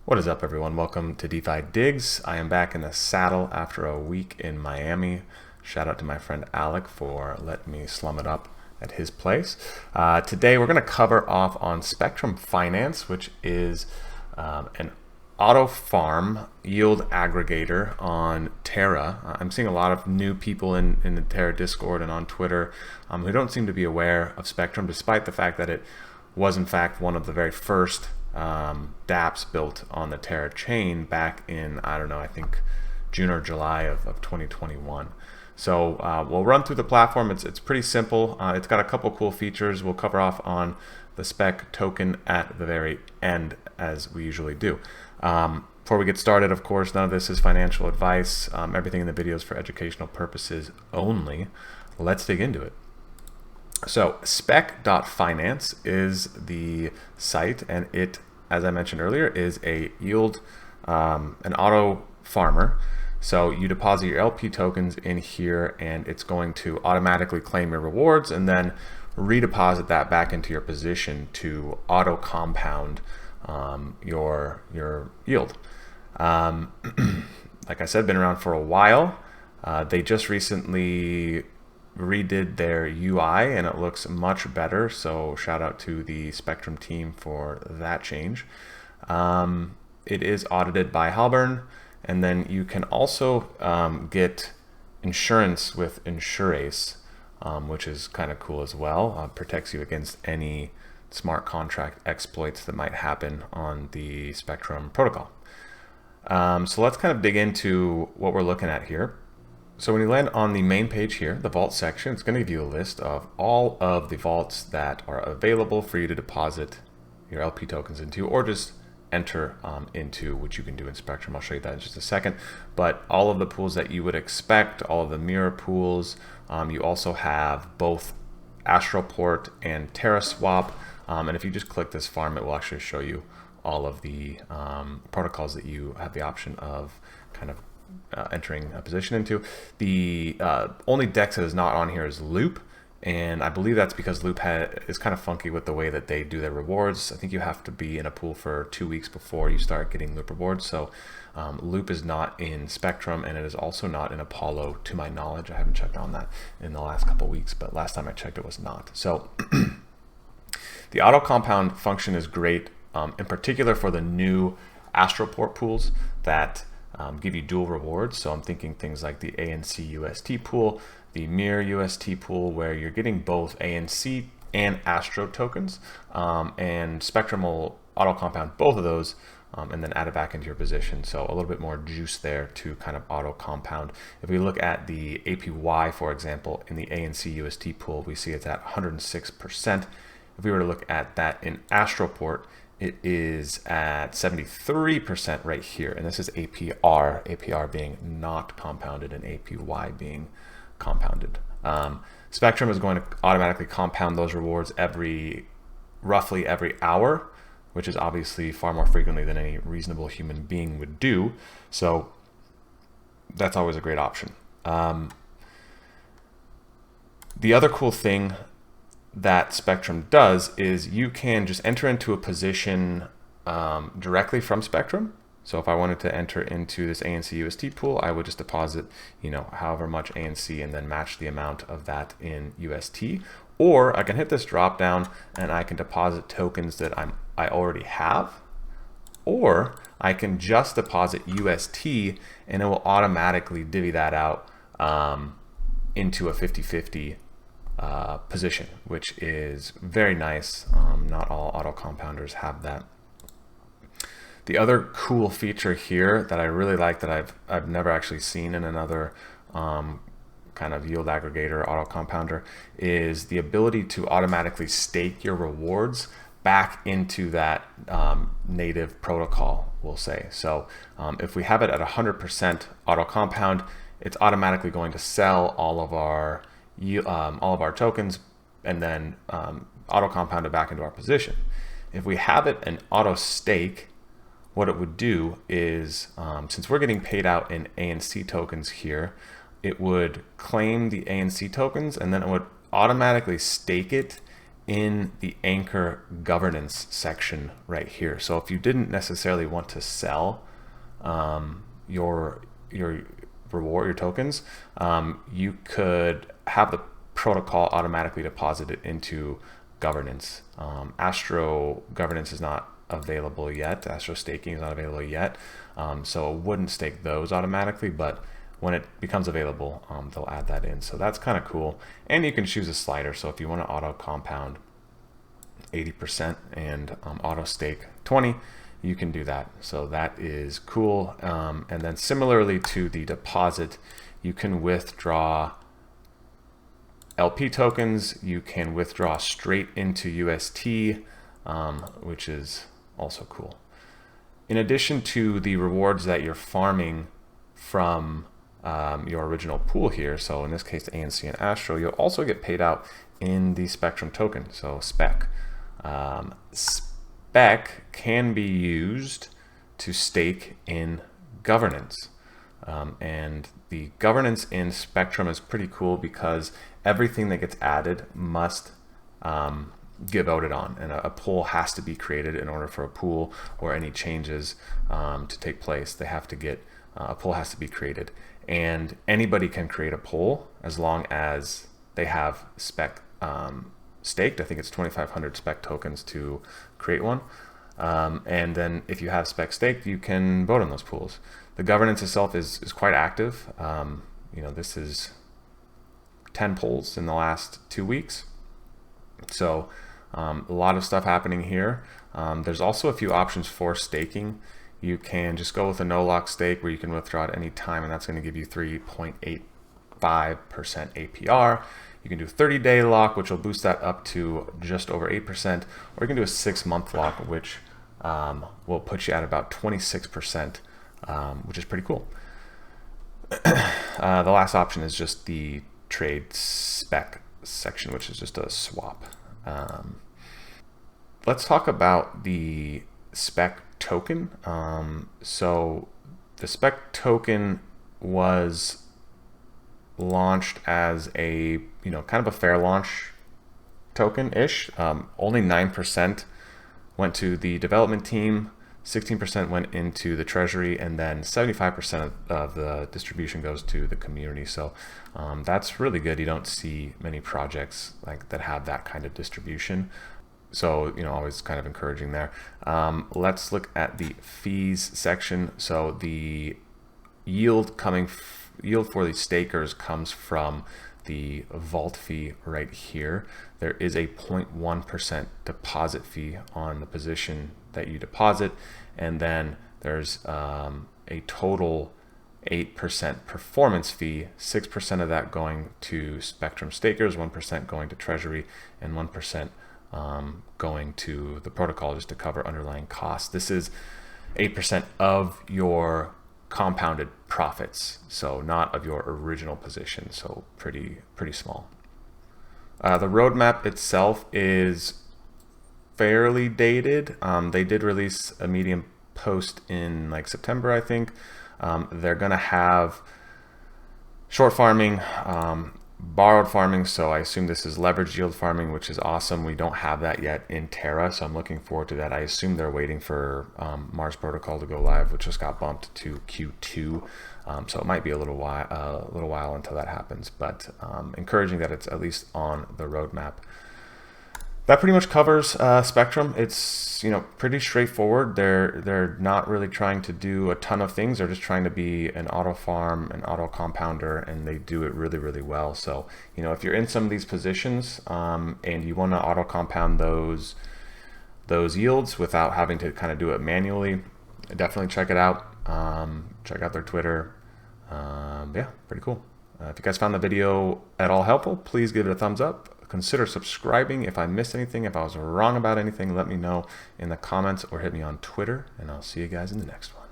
What is up, everyone? Welcome to DeFi Digs. I am back in the saddle after a week in Miami. Shout out to my friend Alec for letting me slum it up at his place. Today we're going to cover off on Spectrum Finance, which is an auto farm yield aggregator on Terra. I'm seeing a lot of new people in the Terra Discord and on Twitter who don't seem to be aware of Spectrum, despite the fact that it was in fact one of the very first dApps built on the Terra chain back in, I don't know, I think June or July of 2021. So we'll run through the platform. It's pretty simple. It's got a couple cool features. We'll cover off on the SPEC token at the very end, as we usually do. Before we get started, of course, none of this is financial advice. Everything in the video is for educational purposes only. Let's dig into it. So spec.finance is the site, and it, as I mentioned earlier, is a yield, an auto farmer. So you deposit your LP tokens in here, and it's going to automatically claim your rewards and then redeposit that back into your position to auto compound your yield. Like I said, been around for a while. They just recently redid their UI and it looks much better, so shout out to the Spectrum team for that change. It is audited by Halburn, and then you can also get insurance with Insurace, which is kind of cool as well. Protects you against any smart contract exploits that might happen on the Spectrum protocol. So let's kind of dig into what we're looking at here. So when you land on the main page here, the vault section, it's going to give you a list of all of the vaults that are available for you to deposit your LP tokens into, or just enter into, which you can do in Spectrum. I'll show you that in just a second. But all of the pools that you would expect, all of the mirror pools, you also have both Astroport and Terra Swap. And if you just click this farm, it will actually show you all of the protocols that you have the option of kind of entering a position into. The only DEX that is not on here is Loop, and I believe that's because Loop is kind of funky with the way that they do their rewards. I think you have to be in a pool for 2 weeks before you start getting Loop rewards. So Loop is not in Spectrum, and it is also not in Apollo, to my knowledge. I haven't checked on that in the last couple weeks, but last time I checked it was not. So the auto compound function is great, in particular for the new Astroport pools that give you dual rewards. So I'm thinking things like the ANC UST pool, the Mirror UST pool, where you're getting both ANC and Astro tokens, and Spectrum will auto compound both of those and then add it back into your position. So a little bit more juice there to kind of auto compound. If we look at the APY, for example, in the ANC UST pool, we see it's at 106%. If we were to look at that in Astroport, it is at 73% right here, and this is APR being not compounded and APY being compounded. Spectrum is going to automatically compound those rewards roughly every hour, which is obviously far more frequently than any reasonable human being would do. So that's always a great option. The other cool thing that Spectrum does is you can just enter into a position directly from Spectrum. So if I wanted to enter into this ANC UST pool, I would just deposit, however much ANC and then match the amount of that in UST. Or I can hit this drop down and I can deposit tokens that I already have, or I can just deposit UST and it will automatically divvy that out into a 50-50 position, which is very nice. Not all auto compounders have that. The other cool feature here that I really like that I've never actually seen in another kind of yield aggregator auto compounder is the ability to automatically stake your rewards back into that native protocol, we'll say. So if we have it at 100% auto compound, it's automatically going to sell all of our tokens and then auto compound it back into our position. If we have it an auto stake, what it would do is, since we're getting paid out in ANC tokens here, it would claim the ANC tokens and then it would automatically stake it in the anchor governance section right here. So if you didn't necessarily want to sell your reward, your tokens, you could have the protocol automatically deposit it into governance. Astro governance is not available yet. Astro staking is not available yet. So it wouldn't stake those automatically, but when it becomes available, they'll add that in. So that's kind of cool. And you can choose a slider. So if you want to auto compound 80% and auto stake 20, you can do that. So that is cool. And then similarly to the deposit, you can withdraw LP tokens. You can withdraw straight into UST, which is also cool. In addition to the rewards that you're farming from your original pool here, so in this case, ANC and Astro, you'll also get paid out in the Spectrum token, so SPEC. SPEC can be used to stake in governance. And the governance in Spectrum is pretty cool because everything that gets added must get voted on, and a pool has to be created in order for a pool or any changes to take place. They have to get a pool has to be created, and anybody can create a pool as long as they have SPEC staked. I think it's 2,500 SPEC tokens to create one, and then if you have SPEC staked, you can vote on those pools. The governance itself is quite active. This is 10 polls in the last 2 weeks. So a lot of stuff happening here. There's also a few options for staking. You can just go with a no lock stake where you can withdraw at any time, and that's going to give you 3.85% APR. You can do 30-day lock, which will boost that up to just over 8%, or you can do a 6-month lock, which will put you at about 26%, which is pretty cool. The last option is just the trade SPEC section, which is just a swap. Let's talk about the SPEC token. So the SPEC token was launched as a kind of a fair launch token-ish. Only 9% went to the development team, 16% went into the treasury, and then 75% of the distribution goes to the community. So that's really good. You don't see many projects like that have that kind of distribution. So always kind of encouraging there. Let's look at the fees section. So the yield for the stakers comes from the vault fee right here. There is a 0.1% deposit fee on the position that you deposit, and then there's a total 8% performance fee, 6% of that going to Spectrum stakers, 1% going to treasury, and 1% going to the protocol just to cover underlying costs. This is 8% of your compounded profits, so not of your original position, so pretty small. The roadmap itself is fairly dated. They did release a Medium post in like September, I think. They're gonna have short farming, borrowed farming, so I assume this is leveraged yield farming, which is awesome. We don't have that yet in Terra, so I'm looking forward to that. I assume they're waiting for Mars Protocol to go live, which just got bumped to Q2, so it might be a little while until that happens, but encouraging that it's at least on the roadmap. That pretty much covers Spectrum. It's pretty straightforward. They're not really trying to do a ton of things. They're just trying to be an auto farm, an auto compounder, and they do it really well. So if you're in some of these positions and you want to auto compound those yields without having to kind of do it manually, definitely check it out. Check out their Twitter. Yeah, pretty cool. If you guys found the video at all helpful, please give it a thumbs up. Consider subscribing. If I missed anything, if I was wrong about anything, let me know in the comments or hit me on Twitter, and I'll see you guys in the next one.